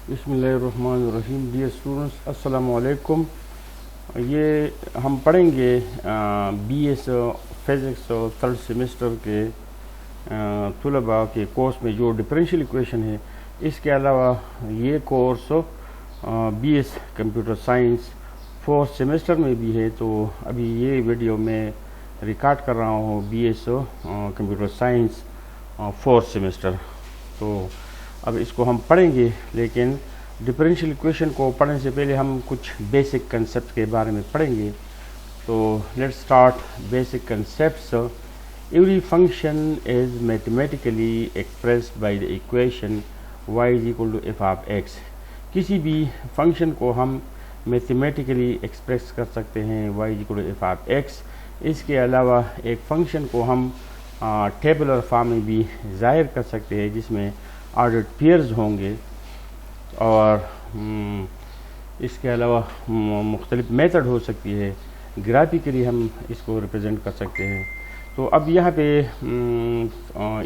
बिस्मिल्लाहिर्रहमानिर्रहीम। Dear students, अस्सलामु अलैकुम। ये हम पढ़ेंगे बीएस फिज़िक्स और थर्ड सेमेस्टर के तलबा के कोर्स में जो डिफरेंशियल इक्वेशन है। इसके अलावा ये course BS computer science fourth semester में भी है। तो अभी ये वीडियो मैं रिकॉर्ड कर रहा हूँ BS computer science fourth semester. तो अब इसको हम पढ़ेंगे, लेकिन डिफरेंशियल इक्वेशन को पढ़ने से पहले हम कुछ बेसिक कंसेप्ट के बारे में पढ़ेंगे। तो let's start basic concepts. Every function is mathematically expressed by the equation y is equal to F of x। किसी भी फंक्शन को हम मैथमेटिकली एक्सप्रेस कर सकते हैं y is equal to F of x। इसके अलावा एक फंक्शन को हम टेबुलर फॉर्म में भी ज़ाहिर कर सकते हैं, जिसमें ऑर्डर्ड पेयर्स होंगे। और इसके अलावा मुख्तलिफ मेथड हो सकती है, ग्राफिकली हम इसको रिप्रेजेंट कर सकते हैं। तो अब यहाँ पे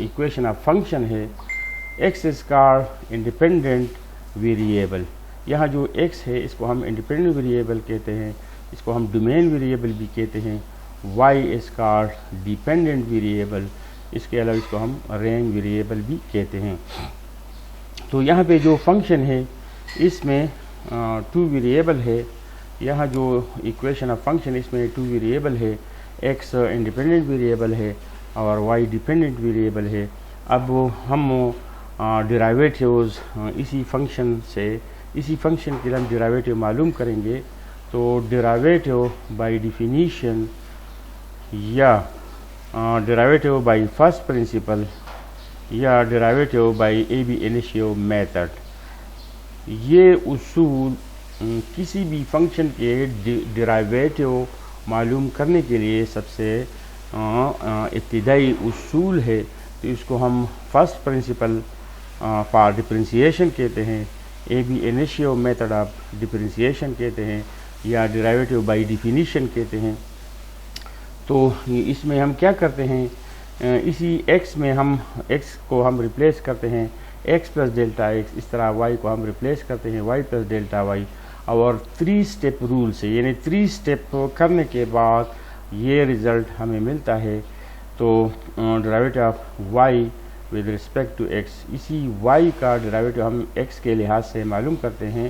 इक्वेशन ऑफ फंक्शन है, x is called independent variable. यहाँ जो x है इसको हम इंडिपेंडेंट वेरिएबल कहते हैं, इसको हम डोमेन वेरिएबल भी कहते हैं। y is called dependent variable, इसके अलावा इसको हम रेंज वेरिएबल भी कहते हैं। तो यहाँ पे जो फंक्शन है इसमें टू वेरिएबल है। यहाँ जो इक्वेशन ऑफ फंक्शन इसमें टू वेरिएबल है, x इंडिपेंडेंट वेरिएबल है और y डिपेंडेंट वेरिएबल है। अब हम डेरिवेटिव्स इसी फंक्शन के लिए हम डेरिवेटिव मालूम करेंगे। तो डेरिवेटिव बाय डिफिनीशन या डेरिवेटिव बाय फर्स्ट प्रिंसिपल या derivative by ab initio method, ये उसूल किसी भी फंक्शन के डेरिवेटिव मालूम करने के लिए सबसे इब्तिदाई उसूल है। तो इसको हम फर्स्ट प्रिंसिपल फॉर डिफरेंशिएशन कहते हैं, ab initio method of differentiation कहते हैं, या डेरिवेटिव बाय डिफिनीशन कहते हैं। तो इसमें हम क्या करते हैं, इसी x में हम x को हम रिप्लेस करते हैं x प्लस डेल्टा x, इस तरह y को हम रिप्लेस करते हैं y प्लस डेल्टा y। और 3 स्टेप रूल से, यानी 3 स्टेप करने के बाद ये रिज़ल्ट हमें मिलता है। तो derivative of y with respect to x, इसी y का डेरिवेटिव हम x के लिहाज से मालूम करते हैं।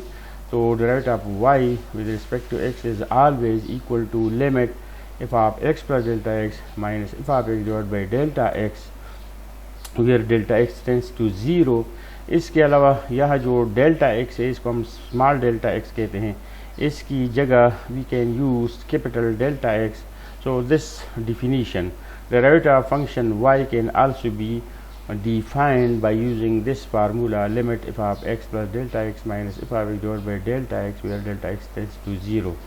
तो derivative of y with respect to x is always equal to limit f of x plus delta x minus f of x divided by delta x, where delta x tends to 0। इसके अलावा यह जो delta x है इसको हम small delta x कहते हैं, इसकी जगह we can use capital delta x। So this definition derivative of function y can also be defined by using this formula, limit f of x plus delta x minus f of x divided by delta x, where delta x tends to 0।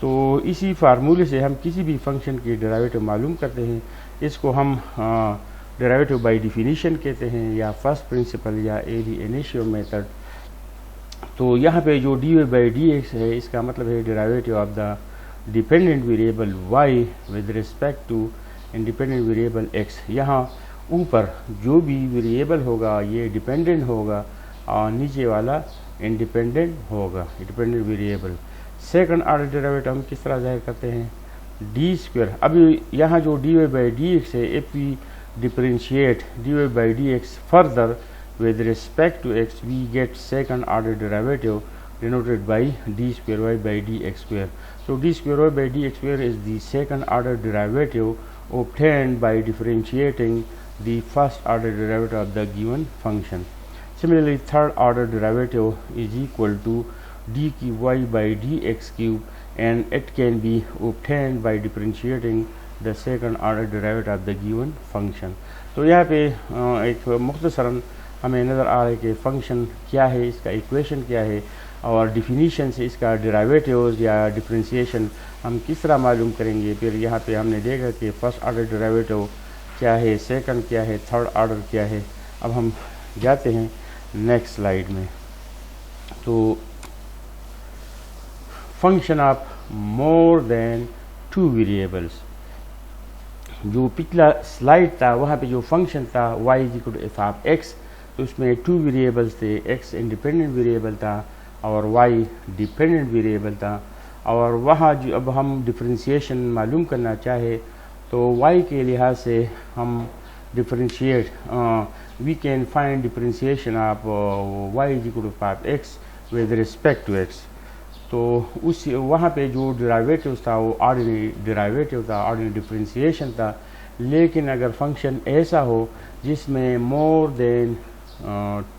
तो इसी फार्मूले से हम किसी भी function की derivative मालूम करते हैं। इसको हम डेरिवेटिव बाय डिफिनीशन कहते हैं, या फर्स्ट प्रिंसिपल, या एबी इनिशियो मेथड। तो यहाँ पे जो dy बाई dx है इसका मतलब है derivative of the dependent variable y with respect to independent variable x। यहाँ ऊपर जो भी वेरिएबल होगा ये डिपेंडेंट होगा और नीचे वाला इंडिपेंडेंट होगा, dependent variable. Second order derivative हम किस तरह जाहिर करते हैं, डी स्क्वायर। अभी यहाँ जो dy बाई dx है, if we differentiate dy by dx further with respect to x, we get second order derivative denoted by D square y by dx square. So d square y by dx square is the second order derivative obtained by differentiating the first order derivative of the given function. Similarly, third order derivative is equal to d cube y by dx cube, and it can be obtained by differentiating the second order derivative of the given function. तो यहाँ पे एक मुख्तसरन हमें नज़र आ रहा है कि function क्या है, इसका इक्वेशन क्या है, और डिफिनीशन से इसका डेरिवेटिव्स या डिफरेंशिएशन हम किस तरह मालूम करेंगे। फिर यहाँ पे हमने देखा कि फर्स्ट ऑर्डर डेरिवेटिव क्या है, सेकंड क्या है, थर्ड ऑर्डर क्या है। अब हम जाते हैं नेक्स्ट स्लाइड में। तो function of more than 2 variables, जो पिछला स्लाइड था वहाँ पे जो फंक्शन था y is equal to F of X, तो उसमें 2 वेरिएबल्स थे, x इंडिपेंडेंट वेरिएबल था और y डिपेंडेंट वेरिएबल था। और वहाँ जो अब हम डिफरेंशिएशन मालूम करना चाहे तो y के लिहाज से हम differentiate we can find differentiation of y is equal to x with respect to x। तो उस वहाँ पे जो डेरिवेटिव था वो ऑर्डिनरी डेरिवेटिव था, ऑर्डिनरी डिफरेंशिएशन था। लेकिन अगर फंक्शन ऐसा हो जिसमें मोर देन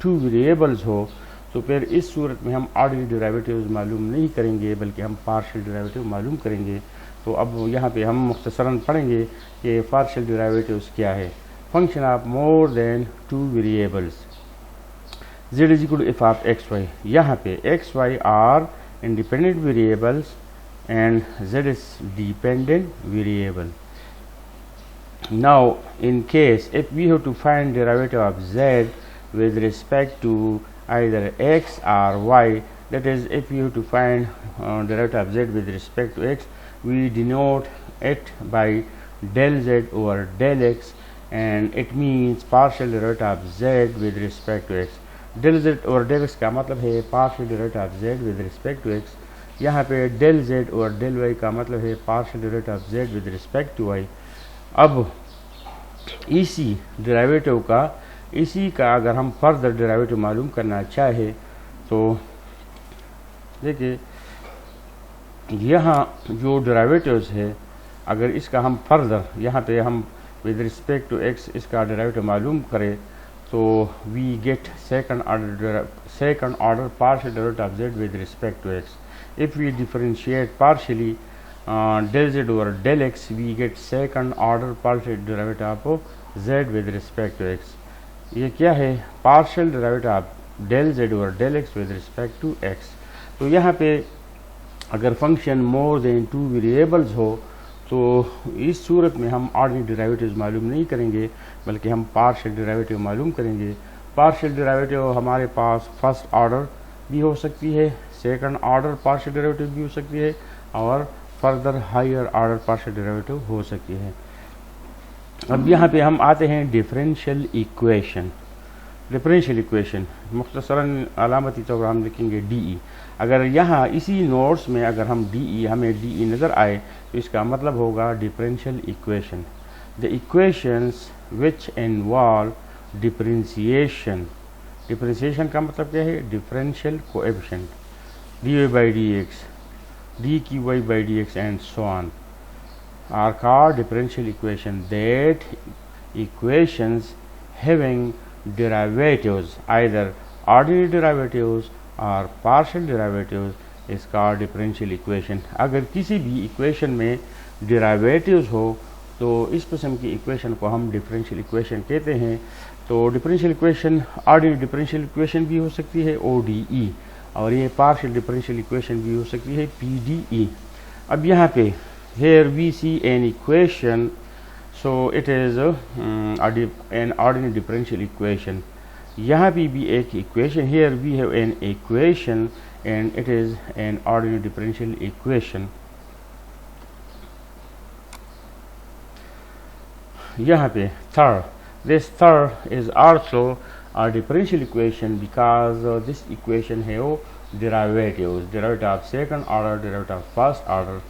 2 वेरिएबल्स हो तो फिर इस सूरत में हम ऑर्डिनरी डेरिवेटिव्स मालूम नहीं करेंगे बल्कि हम पार्शियल डेरिवेटिव मालूम करेंगे। तो अब यहाँ पे हम मुख्तसरन पढ़ेंगे कि पार्शियल डेरिवेटिव्स क्या है। Function of more than 2 variables z is equal to F of X Y. यहाँ पे X Y are independent variables and z is dependent variable. Now in case if we have to find derivative of z with respect to either x or y, that is if we have to find derivative of z with respect to x, we denote it by del z over del x, and it means partial derivative of z with respect to x. Del Z और del X का मतलब है partial derivative of Z with respect to X. यहाँ पे del Z और del Y का मतलब है partial derivative of Z with respect to Y. अब इसी डेरिवेटिव का अगर हम फर्दर डेरिवेटिव मालूम करना चाहे तो देखिए यहाँ जो डेरिवेटिव्स है अगर इसका हम फर्दर यहाँ पे हम विद रिस्पेक्ट टू एक्स इसका डेरिवेटिव मालूम करें तो we get second order partial derivative of z with respect to x. If we differentiate partially del z over del x, we get second order partial derivative of z with respect to x. ये क्या है? partial derivative of del z over del x with respect to x. तो यहाँ पे अगर function मोर than 2 variables हो तो इस सूरत में हम ऑर्डिनरी डेरिवेटिव्स मालूम नहीं करेंगे बल्कि हम पार्शियल डेरिवेटिव मालूम करेंगे। पार्शियल डेरिवेटिव हमारे पास फर्स्ट ऑर्डर भी हो सकती है, सेकंड ऑर्डर पार्शियल डेरिवेटिव भी हो सकती है और further higher order partial derivative हो सकती है। अब यहाँ पे हम आते हैं डिफरेंशियल इक्वेशन। डिफरेंशियल इक्वेशन मुख्तसरन अलामती तौर हम लिखेंगे DE। अगर यहाँ इसी नोट्स में अगर हम हमें DE नज़र आए तो इसका मतलब होगा differential equation. The equations which involve differentiation. Differentiation का मतलब क्या है? Differential coefficient dy by dx, dqy by dx and so on are called differential equation. That equations having derivatives, either ordinary derivatives और partial derivatives is called differential equation. अगर किसी भी equation में derivatives हो तो इस किस्म की इक्वेशन को हम डिफरेंशियल इक्वेशन कहते हैं। तो differential equation ordinary differential equation भी हो सकती है ODE और ये पार्शियल डिफरेंशियल इक्वेशन भी हो सकती है PDE। अब यहाँ पे here we see an equation, so it is an ordinary differential equation. यहाँ भी एक equation, here we have an equation and it is an ordinary differential equation. यहाँ पे third, this third is also a differential equation because this equation have derivatives, derivative of second order, derivative of first order.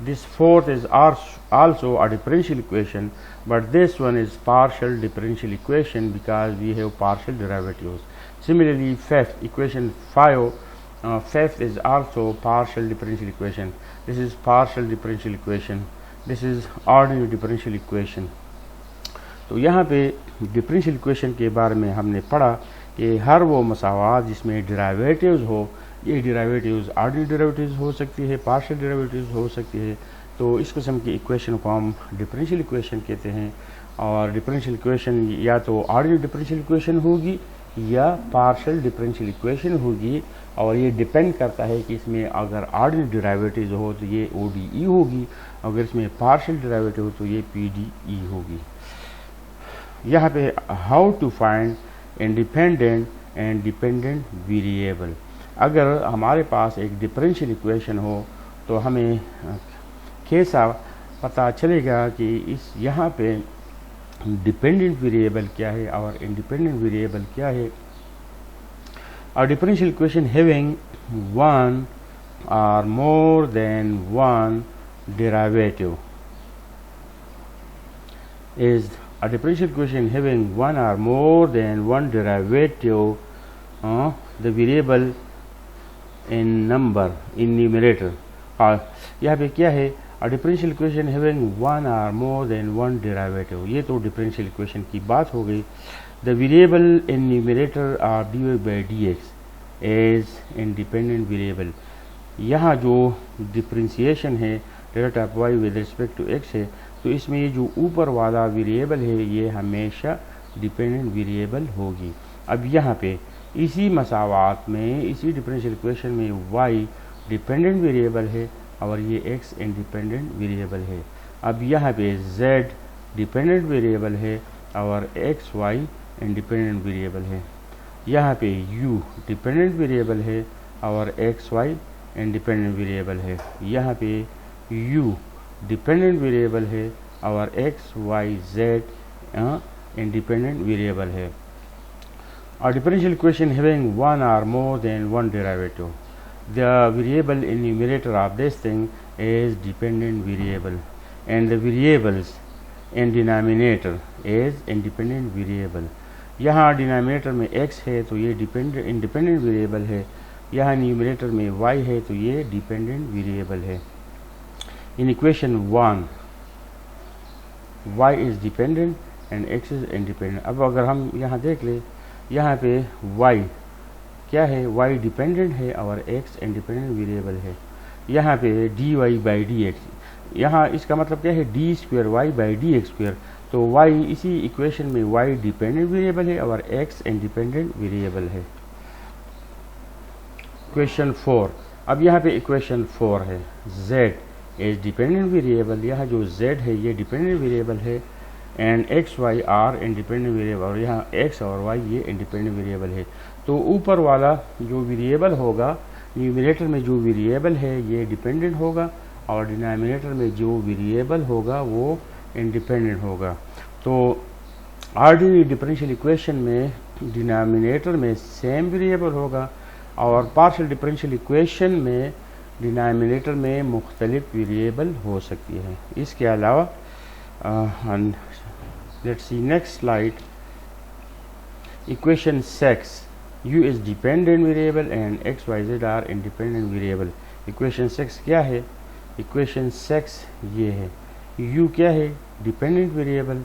This fourth is also a differential equation, but this one is partial differential equation because we have partial derivatives. Similarly, fifth equation 5, fifth is also partial differential equation. This is partial differential equation. This is ordinary differential equation. तो यहाँ पे differential equation के बारे में हमने पढ़ा कि हर वो मसावात जिसमें डेरिवेटिव्स हो, ये डेरिवेटिव्स ऑर्डिनरी डेरिवेटिव्स हो सकती है, पार्शियल डेरिवेटिव्स हो सकती है। तो इस किस्म की इक्वेशन को हम डिफरेंशियल इक्वेशन कहते हैं। और डिफरेंशियल इक्वेशन या तो ऑर्डिनरी डिफरेंशियल इक्वेशन होगी या पार्शियल डिफरेंशियल इक्वेशन होगी और ये डिपेंड करता है कि इसमें अगर ऑर्डिनरी डेरिवेटिव्स हो तो ये ODE होगी, अगर इसमें पार्शियल डेरिवेटिव हो तो ये PDE होगी। यहाँ पे how to find independent and dependent variable. अगर हमारे पास एक डिफरेंशियल इक्वेशन हो तो हमें कैसा पता चलेगा कि यहाँ पे डिपेंडेंट वेरिएबल क्या है और इंडिपेंडेंट वेरिएबल क्या है। A differential equation having one or more than one derivative is a differential equation having one or more than one derivative, the variable in number in numerator. और यहाँ पे क्या है, a differential equation having one or more than one derivative, ये तो differential equation की बात हो गई. The variable in numerator are dy by dx is independent variable. यहाँ जो डिफ्रेंसिएशन है delta of Y with respect to X है, तो इसमें ये जो ऊपर वाला वेरिएबल है ये हमेशा डिपेंडेंट वेरिएबल होगी. अब यहाँ पे इसी मसावात में, इसी डिफरेंशियल इक्वेशन में y डिपेंडेंट वेरिएबल है और ये x इंडिपेंडेंट वेरिएबल है. अब यहाँ पे z डिपेंडेंट वेरिएबल है और x y इंडिपेंडेंट वेरिएबल है. यहाँ पे u डिपेंडेंट वेरिएबल है और x y इंडिपेंडेंट वेरिएबल है. यहाँ पे u डिपेंडेंट वेरिएबल है और x y z independent variable है. A differential equation having one or more than one derivative, the variable in numerator of this thing is dependent variable and the variables in denominator is independent variable. यहाँ denominator में x है तो ये independent variable है, यहाँ numerator में y है तो ये डिपेंडेंट वेरिएबल है. In equation 1 y is dependent and x is independent. अब अगर हम यहाँ देख ले, यहाँ पे y क्या है, y डिपेंडेंट है और x इंडिपेंडेंट वेरिएबल है. यहाँ पे dy बाई डी एक्स, यहाँ इसका मतलब क्या है, D square Y by D X square. तो y इसी इक्वेशन में y डिपेंडेंट वेरिएबल है और x इंडिपेंडेंट वेरिएबल है. क्वेश्चन 4. अब यहाँ पे इक्वेशन 4 है, z इज डिपेंडेंट वेरिएबल. यहाँ जो z है ये डिपेंडेंट वेरिएबल है and X Y are independent variable, और यहाँ x और y ये इंडिपेंडेंट वेरिएबल है. तो ऊपर वाला जो वेरिएबल होगा, न्यूमरेटर में जो वेरिएबल है ये डिपेंडेंट होगा और डिनोमिनेटर में जो वेरिएबल होगा वो इंडिपेंडेंट होगा. तो ऑर्डिनरी डिफरेंशियल इक्वेशन में डिनोमिनेटर में सेम वेरिएबल होगा और पार्शियल डिफरेंशियल इक्वेशन में डिनोमिनेटर में मुख्तलिफ वेरिएबल हो सकती है. इसके अलावा let's see next slide. Equation 6, u is dependent variable and x y z are independent variable. Equation 6 क्या है, इक्वेशन 6 ये है, u क्या है, dependent variable,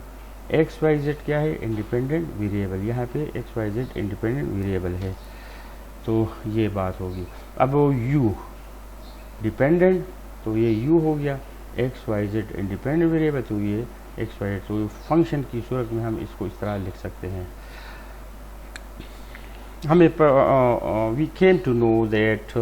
x y z क्या है, इंडिपेंडेंट वेरिएबल. यहाँ पे x y z independent variable है. तो ये बात होगी. अब वो u डिपेंडेंट तो ये u हो गया, x y z independent variable तो ये x y z. तो फंक्शन की सूरत में हम इसको इस तरह लिख सकते हैं. हमें we came to know that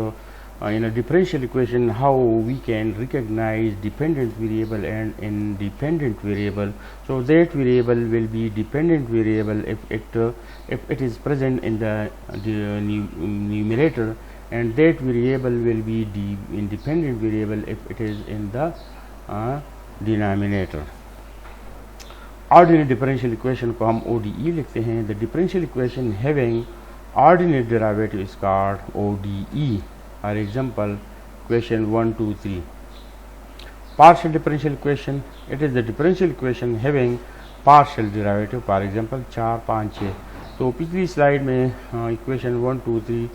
in a differential equation how we can recognize dependent variable and independent variable. So that variable will be dependent variable if it is present in the numerator, and that variable will be the independent variable if it is in the denominator. Ordinary differential equation को हम ODE लिखते हैं. The differential equation having ordinary derivative is called ODE. For example, question 1, 2, 3. Partial differential equation, it is the differential equation having partial derivative. For example, 4, 5, 6. तो पिछली slide में equation 1, 2, 3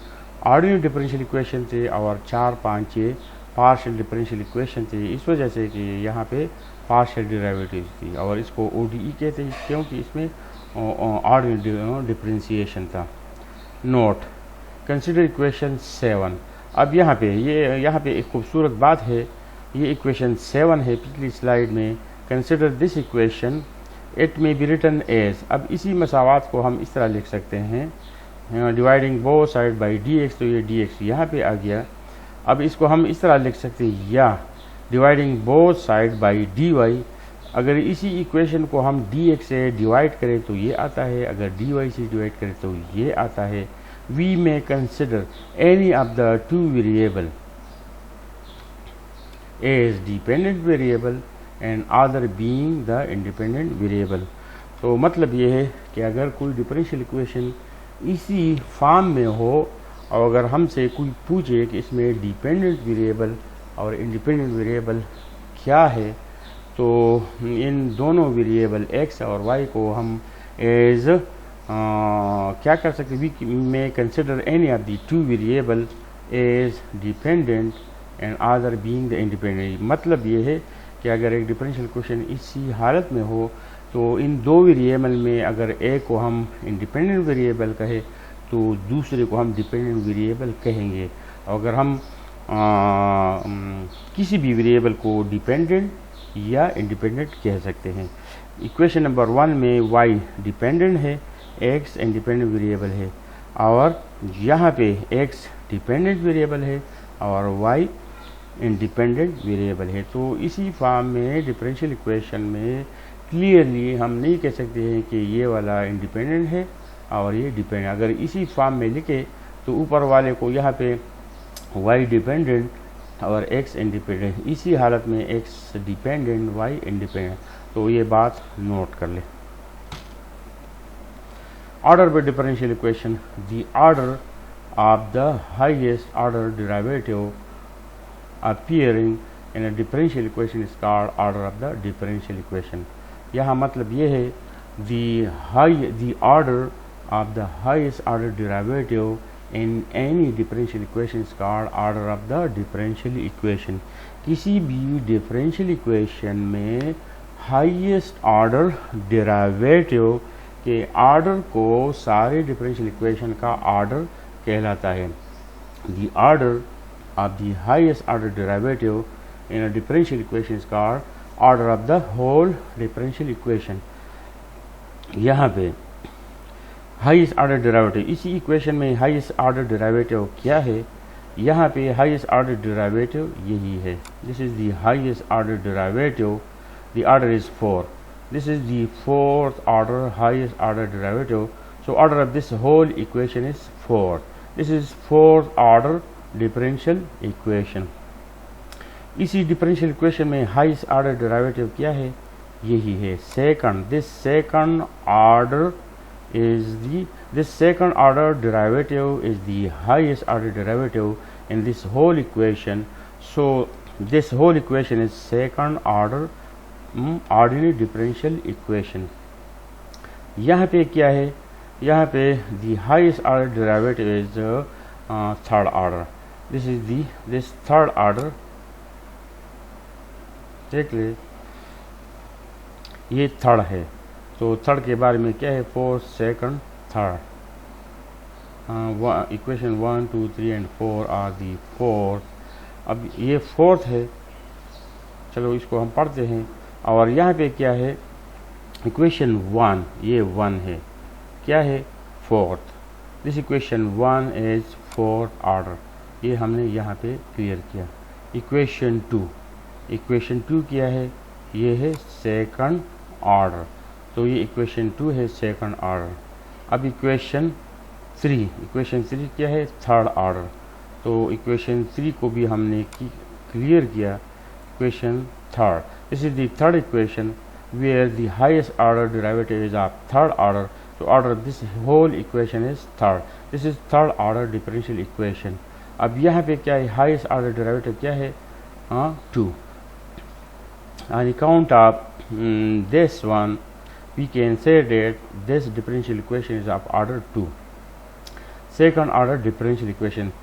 ordinary differential equation थे और 4, 5, 6 partial differential equation थे. इस वजह से कि यहाँ पे पार्शियल डेरिवेटिव थी और इसको ODE कहते हैं क्योंकि इसमें ऑर्डिनरी डिफरेंशिएशन था. Note, consider equation 7. अब यहाँ पे एक खूबसूरत बात है, ये इक्वेशन 7 है पिछली स्लाइड में. Consider this equation, it may be written as. अब इसी मसावात को हम इस तरह लिख सकते हैं, dividing both side by dx. तो ये dx यहाँ पे आ गया. अब इसको हम इस तरह लिख सकते हैं, या dividing both side by dy. अगर इसी इक्वेशन को हम dx से डिवाइड करें तो ये आता है, अगर dy से डिवाइड करें तो ये आता है. We may consider any of the two variable as dependent variable and other being the independent variable. तो मतलब ये है कि अगर कोई डिफरेंशियल इक्वेशन इसी फॉर्म में हो और अगर हमसे कोई पूछे कि इसमें डिपेंडेंट वेरिएबल और इंडिपेंडेंट वेरिएबल क्या है, तो इन दोनों वेरिएबल x और y को हम एज क्या कर सकते हैं, we may consider any of the two variable as dependent and other being the independent. मतलब ये है कि अगर एक डिफरेंशियल इक्वेशन इसी हालत में हो तो इन दो वेरिएबल में अगर एक को हम इंडिपेंडेंट वेरिएबल कहे तो दूसरे को हम डिपेंडेंट वेरिएबल कहेंगे। अगर हम किसी भी वेरिएबल को डिपेंडेंट या इंडिपेंडेंट कह सकते हैं। इक्वेशन नंबर 1 में y डिपेंडेंट है, x इंडिपेंडेंट वेरिएबल है, और यहाँ पे x डिपेंडेंट वेरिएबल है और y इंडिपेंडेंट वेरिएबल है। तो इसी फॉर्म में डिफरेंशियल इक्वेशन में क्लियरली हम नहीं कह सकते हैं कि ये वाला इंडिपेंडेंट है और ये डिपेंडेंट। अगर इसी फॉर्म में लिखे तो ऊपर वाले को यहाँ पे y डिपेंडेंट और x इंडिपेंडेंट, इसी हालत में x डिपेंडेंट y इंडिपेंडेंट। तो ये बात नोट कर ले। Order by differential equation, the order of the highest order derivative appearing in a differential equation is called order of the differential equation। यहाँ मतलब ये है the order of the highest order derivative in any differential equation is called order of the differential equation। किसी भी differential equation में highest order derivative के order को सारे differential equation का order कहलाता है। The order of the highest order derivative in a differential equation is called order of the whole differential equation। यहाँ पे हाईएस्ट ऑर्डर डेरिवेटिव, इसी इक्वेशन में हाईएस्ट ऑर्डर डेरिवेटिव क्या है, यहाँ पे हाईएस्ट ऑर्डर डेरिवेटिव यही है। This is the highest order derivative, the order is 4, this is the fourth order highest order derivative. So order of this whole equation is 4, this is fourth order differential equation. इसी differential equation में highest order derivative क्या है, यही है second. This second order this second order derivative is the highest order derivative in this whole equation। So this whole equation is second order ordinary differential equation। यहाँ पे क्या है, यहाँ पे the highest order derivative is third order। this third order, देख ले ये third है, तो थर्ड के बारे में क्या है, fourth second third. Equation 1 2 3 and 4 are the fourth. अब ये फोर्थ है, चलो इसको हम पढ़ते हैं। और यहाँ पे क्या है, इक्वेशन 1 ये 1 है, क्या है fourth. This equation 1 is fourth order, ये हमने यहाँ पे क्लियर किया। इक्वेशन 2 क्या है, ये है सेकंड ऑर्डर, तो ये इक्वेशन 2 है सेकंड ऑर्डर। अब इक्वेशन 3 क्या है, थर्ड ऑर्डर, तो इक्वेशन 3 को भी हमने क्लियर किया। Equation third, this is the third equation where the highest order derivative is of third order, तो order this whole equation is third, this is third order differential equation. अब यहाँ पे क्या है, हाईएस्ट ऑर्डर डेरिवेटिव क्या है, 2। On account of this one, we can say that this differential equation is of order 2, second order differential equation.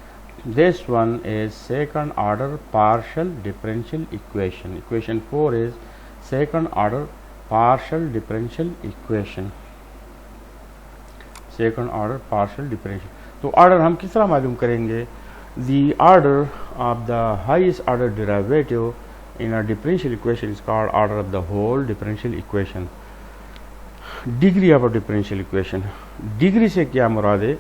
This one is second order partial differential equation. Equation 4 is second order partial differential equation, second order partial differential। तो order हम किस तरह मालूम करेंगे, the order of the highest order derivative in a differential equation is called order of the whole differential equation। Degree of a differential equation, degree से क्या मुराद है,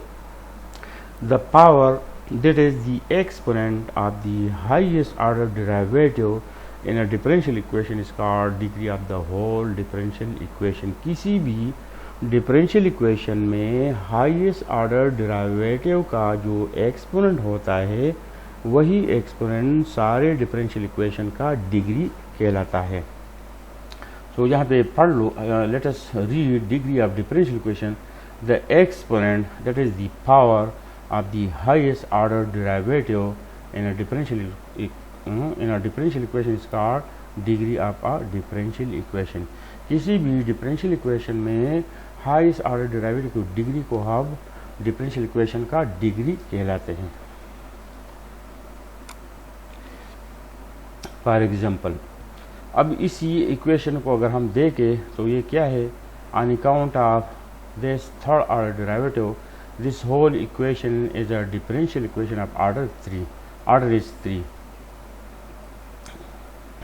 the power that is the exponent of the highest order derivative in a differential equation is called degree of the whole differential equation. किसी भी differential equation में highest order derivative का जो exponent होता है वही एक्सपोनेंट सारे डिफरेंशियल इक्वेशन का डिग्री कहलाता है। तो यहाँ पे पढ़ लो, let us read degree of differential equation. The exponent that is the power of the highest order derivative in a differential equation is called degree of a differential equation. किसी भी डिफरेंशियल इक्वेशन में highest order derivative की degree को हम differential equation का degree कहलाते हैं. For example, अब इसी इक्वेशन को अगर हम देखें तो ये क्या है, on account of this third order derivative this whole equation is a differential equation of order 3. Order is 3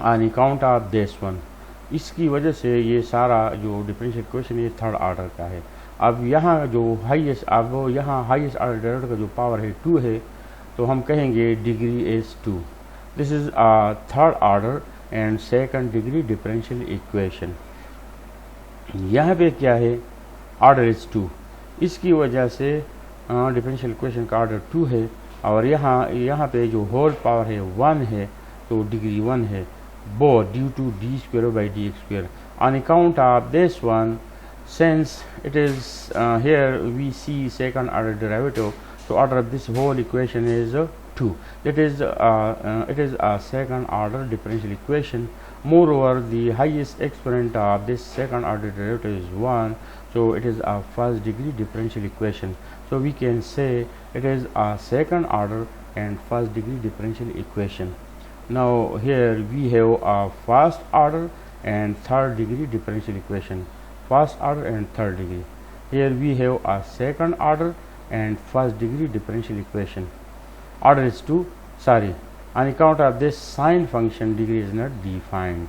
on account of this one. इसकी वजह से ये सारा जो डिफरेंशियल इक्वेशन ये थर्ड ऑर्डर का है. अब यहाँ जो हाईएस्ट, अब यहाँ हाईएस्ट ऑर्डर डेरिवेटिव का जो पावर है 2 है, तो हम कहेंगे degree is 2. This is a third order and second degree differential equation. यहाँ पे क्या है, ऑर्डर इज 2. इसकी वजह से डिफरेंशियल इक्वेशन का ऑर्डर 2 है, और यहाँ पे जो होल पावर है 1 है, तो डिग्री 1 है, both due to d square by dx square. On account of this one, since it is here we see second order derivative, so order of this whole equation is 2. That is it is a second order differential equation. Moreover, the highest exponent of this second order derivative is 1, so it is a first degree differential equation. So we can say it is a second order and first degree differential equation. Now here we have a first order and third degree differential equation. First order and third degree. Here we have a second order and first degree differential equation. Order is 2. Sorry, on account of this sine function degree is not defined.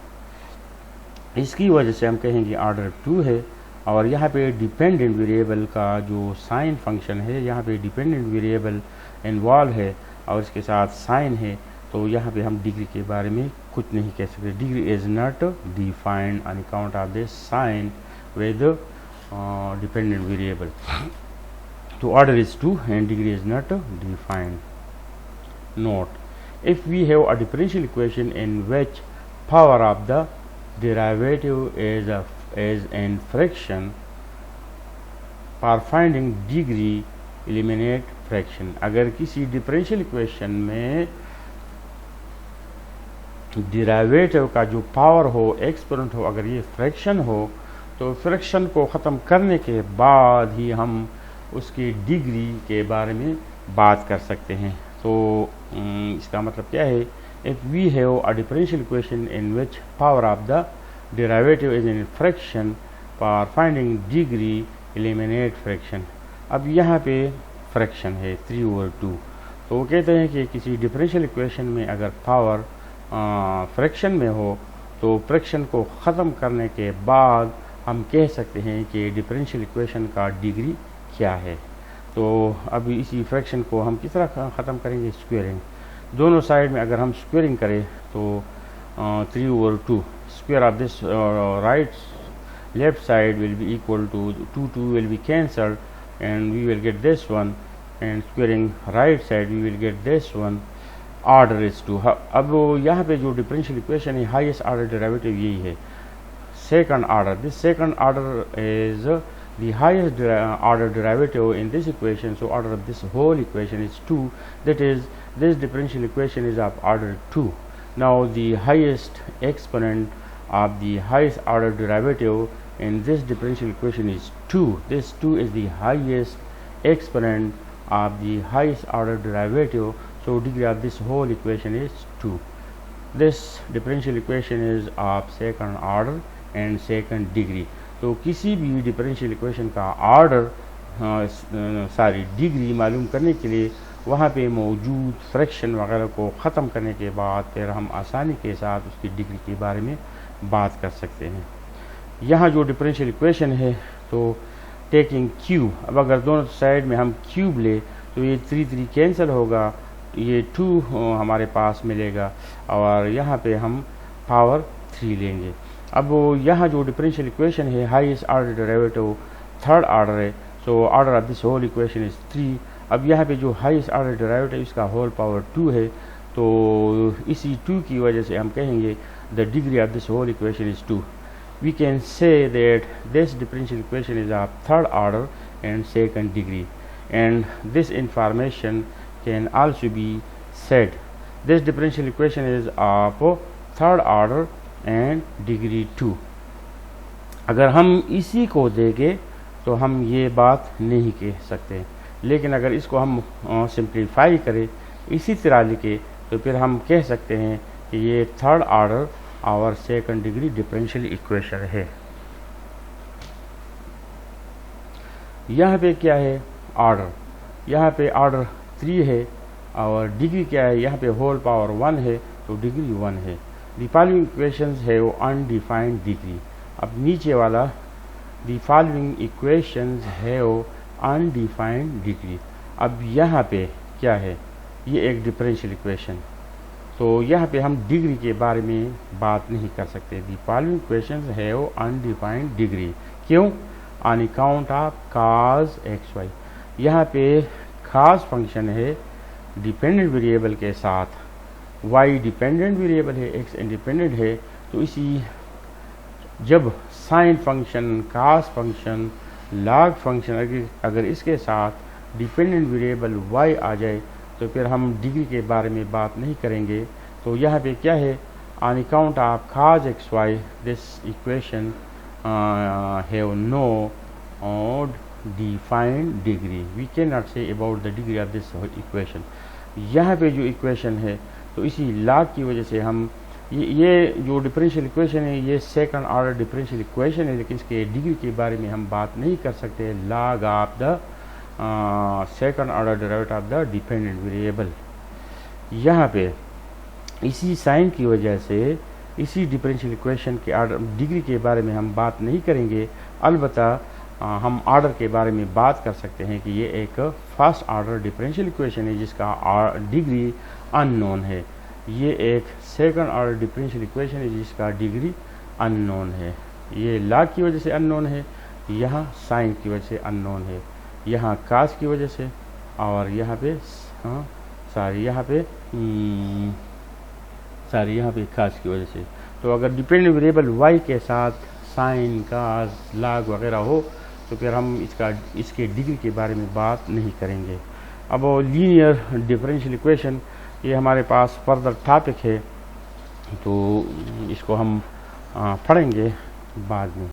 इसकी वजह से हम कहेंगे order 2 है, और यहाँ पे dependent variable का जो साइन फंक्शन है, यहाँ पे डिपेंडेंट वेरिएबल इन्वॉल्व है और इसके साथ साइन है, तो यहाँ पे हम डिग्री के बारे में कुछ नहीं कह सकते. Degree is not defined on account of this sine with dependent variable. तो order is 2 and degree is not defined. Note, if we have a differential equation in which power of the derivative is in fraction, for finding degree eliminate fraction. अगर किसी differential equation में derivative का जो power हो, exponent हो, अगर ये fraction हो, तो फ्रैक्शन को ख़त्म करने के बाद ही हम उसकी डिग्री के बारे में बात कर सकते हैं. तो इसका मतलब क्या है, if we have a differential equation in which power of the derivative is in fraction, for finding degree eliminate fraction. अब यहाँ पे फ्रैक्शन है 3/2, तो वो कहते हैं कि किसी डिफरेंशियल इक्वेशन में अगर पावर फ्रैक्शन में हो, तो फ्रैक्शन को ख़त्म करने के बाद हम कह सकते हैं कि डिफरेंशियल इक्वेशन का डिग्री क्या है. तो अभी इसी फ्रैक्शन को हम किस तरह ख़त्म करेंगे, स्क्वेयरिंग. दोनों साइड में अगर हम स्क्वेयरिंग करें तो 3/2 square of this right left side will be equal to 2 will be cancelled and we will get this one, and squaring right side we will get this one. Order is 2. अब यहाँ पे जो differential equation है, highest order derivative यही है, second order. This second order is the highest order derivative in this equation, so order of this whole equation is 2. That is, this differential equation is of order 2. Now the highest exponent of the highest order derivative in this differential equation is 2. This 2 is the highest exponent of the highest order derivative, so degree of this whole equation is 2. This differential equation is of second order and second degree. तो किसी भी differential equation का order degree मालूम करने के लिए वहाँ पे मौजूद फ्रैक्शन वगैरह को ख़त्म करने के बाद फिर हम आसानी के साथ उसकी डिग्री के बारे में बात कर सकते हैं. यहाँ जो डिफरेंशियल इक्वेशन है, तो टेकिंग क्यूब, अब अगर दोनों साइड में हम क्यूब ले तो ये 3 कैंसिल होगा, ये 2 हमारे पास मिलेगा, और यहाँ पे हम पावर 3 लेंगे. अब यहाँ जो डिफरेंशियल इक्वेशन है, highest order derivative third order है, so order of this whole equation is 3. अब यहाँ पे जो हाईएस्ट ऑर्डर डेरिवेटिव इसका होल पावर 2 है, तो इसी 2 की वजह से हम कहेंगे the degree of this whole equation is 2. We can say that this differential equation is of third order and second degree. and this information can also be said. This differential equation is of third order and degree 2. अगर हम इसी को देखें तो हम ये बात नहीं कह सकते, लेकिन अगर इसको हम सिंप्लीफाई करें, इसी तरह लिखे, तो फिर हम कह सकते हैं कि ये थर्ड ऑर्डर और सेकंड डिग्री डिफरेंशियल इक्वेशन है। यहाँ पे क्या है ऑर्डर, यहाँ पे ऑर्डर 3 है और डिग्री क्या है, यहाँ पे होल पावर 1 है तो डिग्री 1 है। द फॉलोइंग इक्वेशंस है वो अनडिफाइंड डिग्री। अब नीचे वाला द फॉलोइंग इक्वेशंस है वो अनडिफाइंड डिग्री। अब यहाँ पे क्या है, ये एक डिफरेंशियल इक्वेशन, तो यहाँ पे हम डिग्री के बारे में बात नहीं कर सकते। द फॉलोइंग इक्वेशंस है वो अनडिफाइंड डिग्री। क्यों? On account of cos xy। यहाँ पे खास फंक्शन है डिपेंडेंट वेरिएबल के साथ, y डिपेंडेंट वेरिएबल है, x इंडिपेंडेंट है, तो इसी जब sine function, cos function, log function अगर इसके साथ डिपेंडेंट वेरिएबल y आ जाए तो फिर हम डिग्री के बारे में बात नहीं करेंगे। तो यहाँ पे क्या है, on account of cos xy this equation have no defined degree. We cannot say about the degree of this equation. यहाँ पे जो इक्वेशन है तो इसी log की वजह से हम ये जो डिफरेंशियल इक्वेशन है ये सेकंड ऑर्डर डिफरेंशियल इक्वेशन है, लेकिन इसके डिग्री के बारे में हम बात नहीं कर सकते। log of the second order derivative of the dependent variable. यहाँ पे इसी साइन की वजह से इसी डिफरेंशियल इक्वेशन के ऑर्डर डिग्री के बारे में हम बात नहीं करेंगे। अलबत्ता हम ऑर्डर के बारे में बात कर सकते हैं कि ये एक फर्स्ट ऑर्डर डिफरेंशियल इक्वेशन है जिसका डिग्री अननोन है। ये एक सेकंड ऑर्डर डिफरेंशियल इक्वेशन है जिसका डिग्री अननोन है। ये लॉग की वजह से अननोन है, यहाँ साइन की वजह से अननोन है, यहाँ कास की वजह से, और यहाँ पे यहाँ पे खास की वजह से। तो अगर डिपेंडेंट वेरिएबल y के साथ साइन, कास, लॉग वगैरह हो तो फिर हम इसके डिग्री के बारे में बात नहीं करेंगे। अब लीनियर डिफरेंशियल इक्वेशन ये हमारे पास फर्दर टॉपिक है, तो इसको हम पढ़ेंगे बाद में।